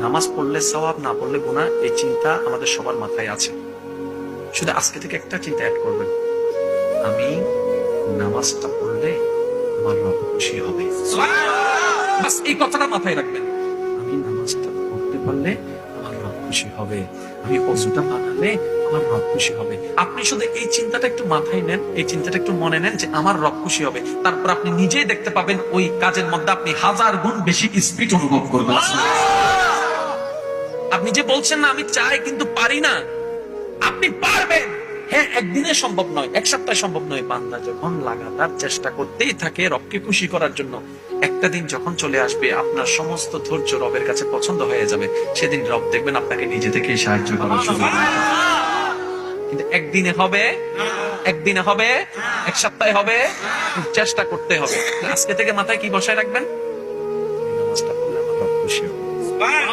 নামাজ পড়লে সওয়াব, না পড়লে গুনাহ, এই চিন্তা আমাদের সবার মাথায় আছে। শুধু আজকে থেকে একটা চিন্তা অ্যাড করবেন, আমি নামাজটা পড়লে আমার রব খুশি হবে। বাস এই কথাটা মাথায় রাখবেন, আমি নামাজটা পড়তে পারলে আমার রব খুশি হবে, আমি ওযুটা বানালে আমার রব খুশি হবে। আপনি শুধু এই চিন্তাটা একটু মাথায় নেন, এই চিন্তাটা একটু মনে নেন যে আমার রব খুশি হবে, তারপর আপনি নিজেই দেখতে পাবেন ওই কাজের মধ্যে আপনি 1000 গুণ বেশি স্পিড অনুভব করবেন। আপনি যে বলছেন না আমি চাই কিন্তু পারি না, আপনি পারবেন। হ্যাঁ, একদিনে সম্ভব নয়, এক সপ্তাহে সম্ভব নয়। বান্দা যখন লাগাতার চেষ্টা করতেই থাকে রবকে খুশি করার জন্য, একটা দিন যখন চলে আসবে আপনার সমস্ত ধৈর্য রবের কাছে পছন্দ হয়ে যাবে, সেদিন রব দেখবেন আপনাকে নিজে থেকেই সাহায্য করার শুরু করবে। কিন্তু একদিনে হবে, একদিনে হবে, এক সপ্তাহে হবে, চেষ্টা করতে হবে। আজকে থেকে মাথায় কি বসায় রাখবেন, নামাজটা পড়লে আমার রব খুশি হবে।